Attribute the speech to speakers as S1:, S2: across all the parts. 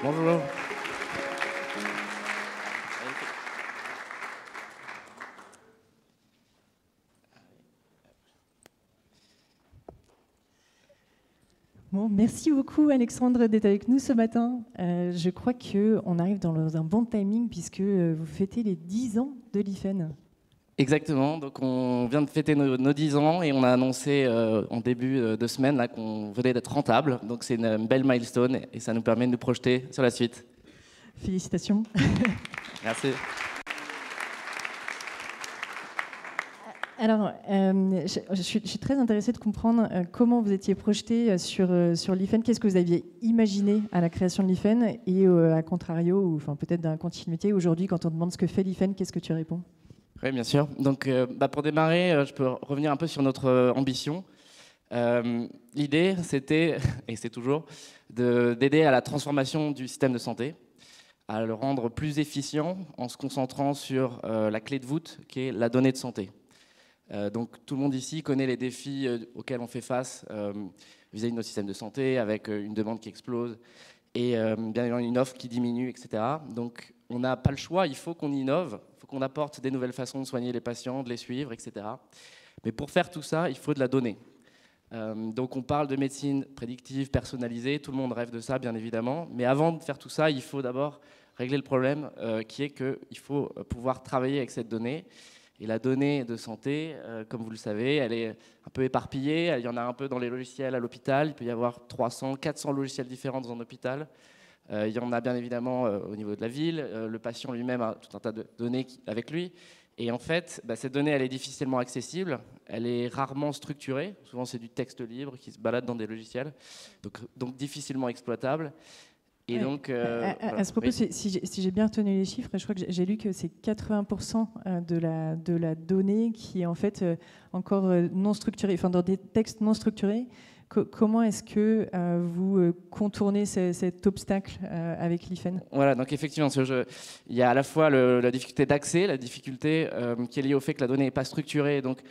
S1: Bonjour.
S2: Bon, merci beaucoup Alexandre d'être avec nous ce matin. Je crois qu'on arrive dans un bon timing puisque vous fêtez les 10 ans de l'IFEN.
S1: Exactement, donc on vient de fêter nos 10 ans et on a annoncé en début de semaine là, qu'on venait d'être rentable. Donc c'est une belle milestone et ça nous permet de nous projeter sur la suite.
S2: Félicitations.
S1: Merci.
S2: Alors, je suis très intéressée de comprendre comment vous étiez projeté sur l'IFEN. Qu'est-ce que vous aviez imaginé à la création de l'IFEN et à contrario, ou enfin, peut-être dans la continuité, aujourd'hui, quand on demande ce que fait l'IFEN, qu'est-ce que tu réponds?
S1: Oui, bien sûr. Donc pour démarrer, je peux revenir un peu sur notre ambition. L'idée, c'était, et c'est toujours, d'aider à la transformation du système de santé, à le rendre plus efficient en se concentrant sur la clé de voûte qui est la donnée de santé. Donc tout le monde ici connaît les défis auxquels on fait face vis-à-vis de nos systèmes de santé, avec une demande qui explose et bien évidemment une offre qui diminue, etc. Donc on n'a pas le choix, il faut qu'on innove, il faut qu'on apporte des nouvelles façons de soigner les patients, de les suivre, etc. Mais pour faire tout ça, il faut de la donnée. Donc on parle de médecine prédictive, personnalisée, tout le monde rêve de ça bien évidemment, mais avant de faire tout ça, il faut d'abord régler le problème qui est qu'il faut pouvoir travailler avec cette donnée. Et la donnée de santé, comme vous le savez, elle est un peu éparpillée. Il y en a un peu dans les logiciels à l'hôpital. Il peut y avoir 300, 400 logiciels différents dans un hôpital. Il y en a bien évidemment au niveau de la ville. Le patient lui-même a tout un tas de données avec lui. Et en fait, cette donnée, elle est difficilement accessible. Elle est rarement structurée. Souvent, c'est du texte libre qui se balade dans des logiciels. Donc difficilement exploitable. Et
S2: ouais.
S1: donc,
S2: à ce propos,
S1: oui.
S2: si j'ai bien retenu les chiffres, je crois que j'ai lu que c'est 80% de la donnée qui est en fait encore non structurée, enfin dans des textes non structurés. Comment est-ce que vous contournez cet obstacle avec l'IFEN?
S1: Voilà, donc effectivement, il y a à la fois la difficulté d'accès, la difficulté qui est liée au fait que la donnée n'est pas structurée. Donc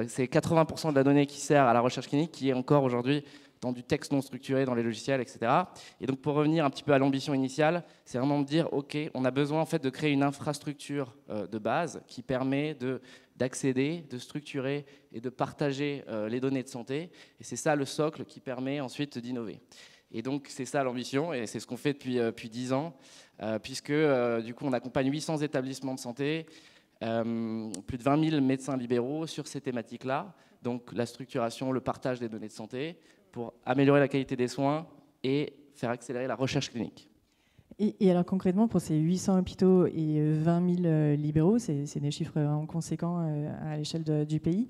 S1: c'est 80% de la donnée qui sert à la recherche clinique qui est encore aujourd'hui dans du texte non structuré, dans les logiciels, etc. Et donc pour revenir un petit peu à l'ambition initiale, c'est vraiment de dire, OK, on a besoin en fait de créer une infrastructure de base qui permet d'accéder, de structurer et de partager les données de santé. Et c'est ça le socle qui permet ensuite d'innover. Et donc c'est ça l'ambition et c'est ce qu'on fait depuis 10 ans, puisque du coup on accompagne 800 établissements de santé, plus de 20 000 médecins libéraux sur ces thématiques-là, donc la structuration, le partage des données de santé, pour améliorer la qualité des soins et faire accélérer la recherche clinique.
S2: Et alors concrètement, pour ces 800 hôpitaux et 20 000 libéraux, c'est des chiffres conséquents à l'échelle du pays.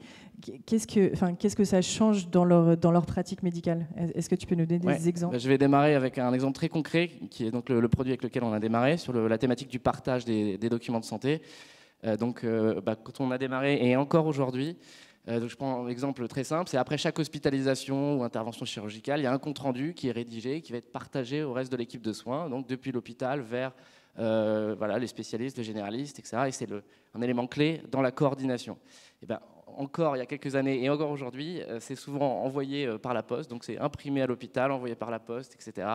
S2: Qu'est-ce que ça change dans leur pratique médicale? Est-ce que tu peux nous donner des exemples?
S1: Je vais démarrer avec un exemple très concret, qui est donc le produit avec lequel on a démarré, sur la thématique du partage des documents de santé. Quand on a démarré, et encore aujourd'hui, je prends un exemple très simple, c'est après chaque hospitalisation ou intervention chirurgicale, il y a un compte-rendu qui est rédigé, qui va être partagé au reste de l'équipe de soins, donc depuis l'hôpital vers les spécialistes, les généralistes, etc. Et c'est un élément clé dans la coordination. Et encore il y a quelques années et encore aujourd'hui, c'est souvent envoyé par la poste, donc c'est imprimé à l'hôpital, envoyé par la poste, etc.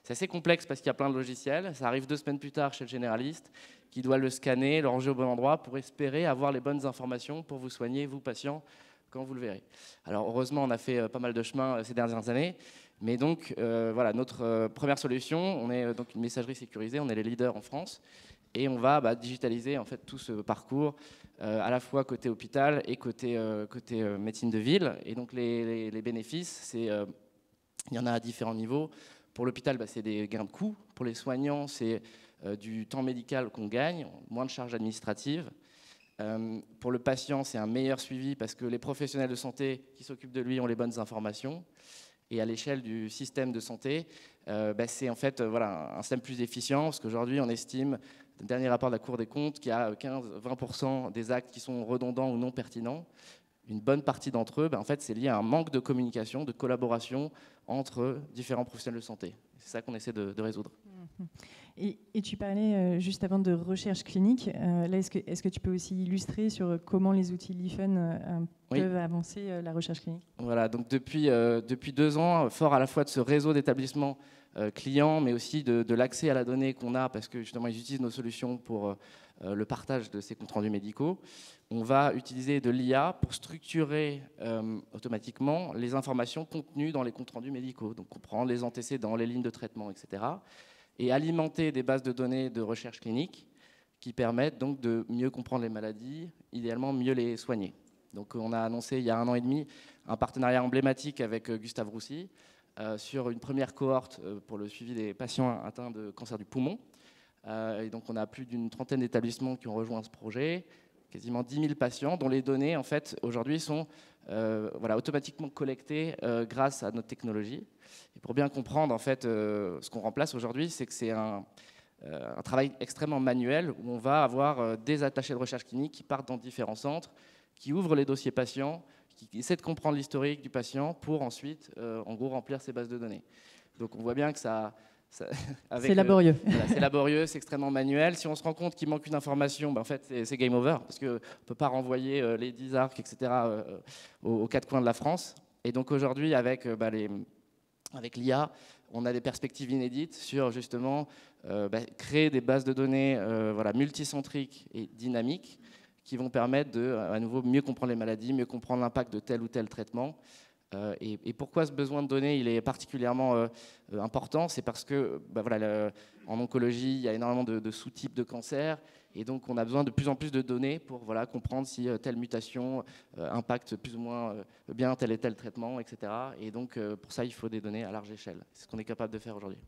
S1: C'est assez complexe parce qu'il y a plein de logiciels, ça arrive 2 semaines plus tard chez le généraliste, qui doit le scanner, le ranger au bon endroit pour espérer avoir les bonnes informations pour vous soigner, vous patients, quand vous le verrez. Alors heureusement, on a fait pas mal de chemin ces dernières années, mais donc notre première solution, on est donc une messagerie sécurisée, on est les leaders en France, et on va digitaliser en fait tout ce parcours, à la fois côté hôpital et côté médecine de ville. Et donc les bénéfices, il y en a à différents niveaux. Pour l'hôpital, c'est des gains de coûts. Pour les soignants, c'est du temps médical qu'on gagne, moins de charges administratives. Pour le patient, c'est un meilleur suivi parce que les professionnels de santé qui s'occupent de lui ont les bonnes informations. Et à l'échelle du système de santé, c'est en fait un système plus efficient parce qu'aujourd'hui, on estime, le dernier rapport de la Cour des comptes, qu'il y a 15-20% des actes qui sont redondants ou non pertinents. Une bonne partie d'entre eux, en fait, c'est lié à un manque de communication, de collaboration entre différents professionnels de santé. C'est ça qu'on essaie de résoudre.
S2: Et tu parlais juste avant de recherche clinique. Là, est-ce que tu peux aussi illustrer sur comment les outils l'IFEN peuvent avancer la recherche clinique?
S1: Voilà, donc depuis 2 ans, fort à la fois de ce réseau d'établissements clients, mais aussi de l'accès à la donnée qu'on a, parce que justement ils utilisent nos solutions pour le partage de ces comptes rendus médicaux. On va utiliser de l'IA pour structurer automatiquement les informations contenues dans les comptes rendus médicaux, donc comprendre les antécédents, les lignes de traitement, etc. Et alimenter des bases de données de recherche clinique qui permettent donc de mieux comprendre les maladies, idéalement mieux les soigner. Donc on a annoncé il y a 1 an et demi un partenariat emblématique avec Gustave Roussy sur une première cohorte pour le suivi des patients atteints de cancer du poumon. Et donc on a plus d'une trentaine d'établissements qui ont rejoint ce projet, quasiment 10 000 patients dont les données en fait aujourd'hui sont automatiquement collectées grâce à notre technologie. Et pour bien comprendre en fait ce qu'on remplace aujourd'hui, c'est que c'est un travail extrêmement manuel où on va avoir des attachés de recherche clinique qui partent dans différents centres, qui ouvrent les dossiers patients, qui essaient de comprendre l'historique du patient pour ensuite, en gros, remplir ces bases de données. Donc on voit bien que
S2: c'est laborieux.
S1: C'est laborieux, c'est extrêmement manuel. Si on se rend compte qu'il manque une information, ben en fait, c'est game over, parce qu'on ne peut pas renvoyer les 10 arcs, etc., aux 4 coins de la France. Et donc aujourd'hui, avec l'IA, on a des perspectives inédites sur justement créer des bases de données multicentriques et dynamiques qui vont permettre de, à nouveau, mieux comprendre les maladies, mieux comprendre l'impact de tel ou tel traitement. Et pourquoi ce besoin de données il est particulièrement important? C'est parce que en oncologie, il y a énormément de sous-types de cancers, et donc on a besoin de plus en plus de données pour comprendre si telle mutation impacte plus ou moins bien tel et tel traitement, etc. Et donc pour ça, il faut des données à large échelle. C'est ce qu'on est capable de faire aujourd'hui.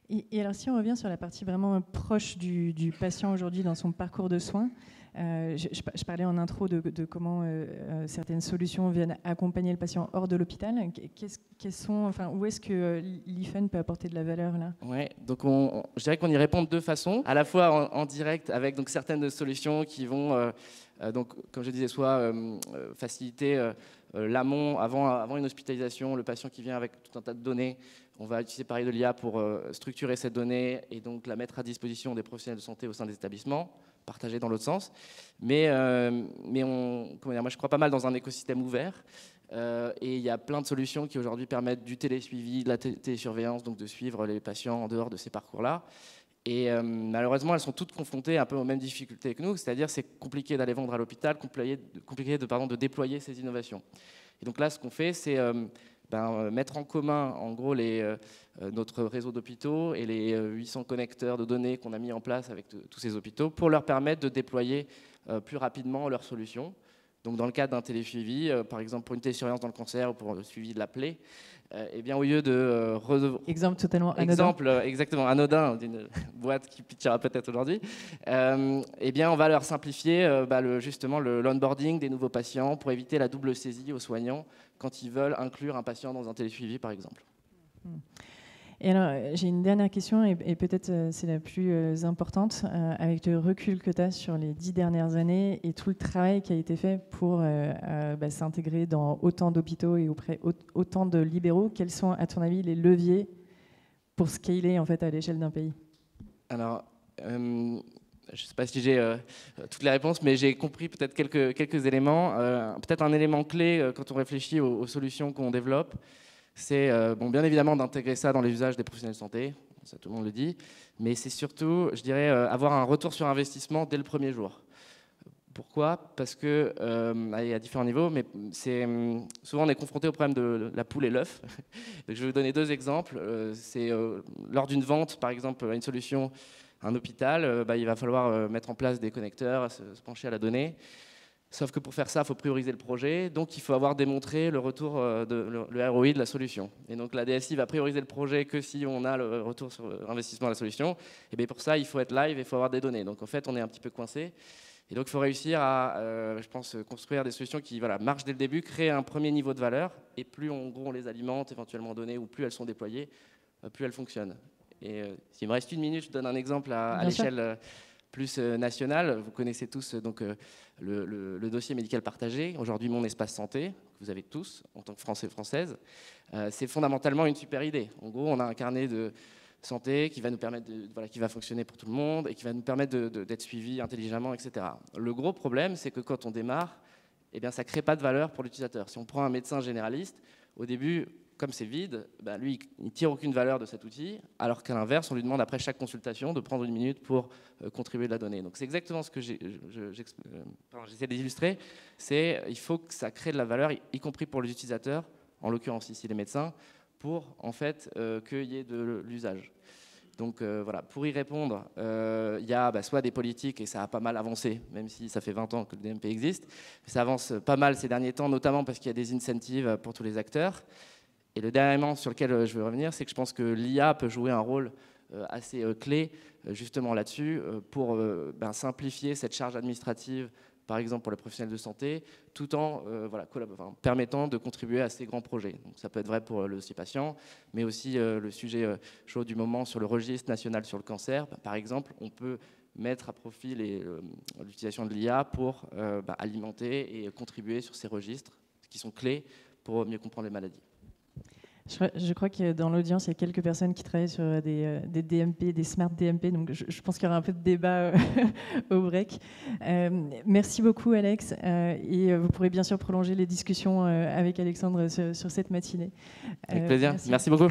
S2: Et alors si on revient sur la partie vraiment proche du patient aujourd'hui dans son parcours de soins, je parlais en intro de comment certaines solutions viennent accompagner le patient hors de l'hôpital. Où est-ce que l'IFEN peut apporter de la valeur là?
S1: Ouais, donc je dirais qu'on y répond de 2 façons. À la fois en direct avec donc certaines solutions qui vont, donc, comme je disais, soit faciliter l'amont avant une hospitalisation, le patient qui vient avec tout un tas de données. On va utiliser pareil de l'IA pour structurer cette donnée et donc la mettre à disposition des professionnels de santé au sein des établissements, partager dans l'autre sens. Mais moi je crois pas mal dans un écosystème ouvert. Et il y a plein de solutions qui aujourd'hui permettent du télésuivi, de la télésurveillance, donc de suivre les patients en dehors de ces parcours-là. Et malheureusement, elles sont toutes confrontées un peu aux mêmes difficultés que nous, c'est-à-dire c'est compliqué d'aller vendre à l'hôpital, compliqué de déployer ces innovations. Et donc là, ce qu'on fait, c'est mettre en commun, en gros, notre réseau d'hôpitaux et les 800 connecteurs de données qu'on a mis en place avec tous ces hôpitaux pour leur permettre de déployer plus rapidement leurs solutions. Donc dans le cadre d'un télésuivi, par exemple pour une télésurveillance dans le cancer ou pour le suivi de la plaie, eh bien au lieu de...
S2: Exemple totalement anodin.
S1: Exactement, anodin d'une boîte qui pitchera peut-être aujourd'hui. Eh bien on va leur simplifier justement l'onboarding des nouveaux patients pour éviter la double saisie aux soignants quand ils veulent inclure un patient dans un télésuivi par exemple.
S2: Et alors, j'ai une dernière question, et peut-être c'est la plus importante, avec le recul que tu as sur les 10 dernières années et tout le travail qui a été fait pour s'intégrer dans autant d'hôpitaux et auprès autant de libéraux. Quels sont, à ton avis, les leviers pour scaler en fait, à l'échelle d'un pays?
S1: Alors, je ne sais pas si j'ai toutes les réponses, mais j'ai compris peut-être quelques éléments. Peut-être un élément clé quand on réfléchit aux solutions qu'on développe, c'est bien évidemment d'intégrer ça dans les usages des professionnels de santé, ça tout le monde le dit, mais c'est surtout, je dirais, avoir un retour sur investissement dès le premier jour. Pourquoi? Parce que il y a différents niveaux, mais souvent on est confronté au problème de la poule et l'œuf. Je vais vous donner 2 exemples. C'est lors d'une vente, par exemple, à une solution, un hôpital, il va falloir mettre en place des connecteurs, se pencher à la donnée. Sauf que pour faire ça, il faut prioriser le projet, donc il faut avoir démontré le retour le ROI de la solution. Et donc la DSI va prioriser le projet que si on a le retour sur investissement de la solution. Et bien pour ça, il faut être live et il faut avoir des données. Donc en fait, on est un petit peu coincé. Et donc il faut réussir à, je pense, construire des solutions qui marchent dès le début, créer un premier niveau de valeur. Et plus en gros on les alimente, éventuellement en données, ou plus elles sont déployées, plus elles fonctionnent. Et s'il me reste 1 minute, je donne un exemple à l'échelle plus nationale. Vous connaissez tous le dossier médical partagé, aujourd'hui Mon Espace Santé, que vous avez tous en tant que Français et Françaises. C'est fondamentalement une super idée. En gros, on a un carnet de santé qui va nous permettre qui va fonctionner pour tout le monde et qui va nous permettre d'être suivi intelligemment, etc. Le gros problème, c'est que quand on démarre, eh bien, ça ne crée pas de valeur pour l'utilisateur. Si on prend un médecin généraliste, au début, comme c'est vide, lui, il ne tire aucune valeur de cet outil, alors qu'à l'inverse, on lui demande après chaque consultation de prendre 1 minute pour contribuer de la donnée. Donc c'est exactement ce que j'essaie d'illustrer, c'est il faut que ça crée de la valeur, y compris pour les utilisateurs, en l'occurrence ici les médecins, pour en fait qu'il y ait de l'usage. Donc voilà, pour y répondre, il y a soit des politiques, et ça a pas mal avancé, même si ça fait 20 ans que le DMP existe, ça avance pas mal ces derniers temps, notamment parce qu'il y a des incentives pour tous les acteurs. Et le dernier élément sur lequel je veux revenir, c'est que je pense que l'IA peut jouer un rôle assez clé justement là-dessus pour simplifier cette charge administrative, par exemple pour les professionnels de santé, tout en permettant de contribuer à ces grands projets. Donc, ça peut être vrai pour le dossier patient, mais aussi le sujet chaud du moment sur le registre national sur le cancer. Par exemple, on peut mettre à profit l'utilisation de l'IA pour alimenter et contribuer sur ces registres qui sont clés pour mieux comprendre les maladies.
S2: Je crois que dans l'audience, il y a quelques personnes qui travaillent sur des DMP, des smart DMP, donc je pense qu'il y aura un peu de débat au break. Merci beaucoup, Alex, et vous pourrez bien sûr prolonger les discussions avec Alexandre sur cette matinée.
S1: Avec plaisir. Merci beaucoup.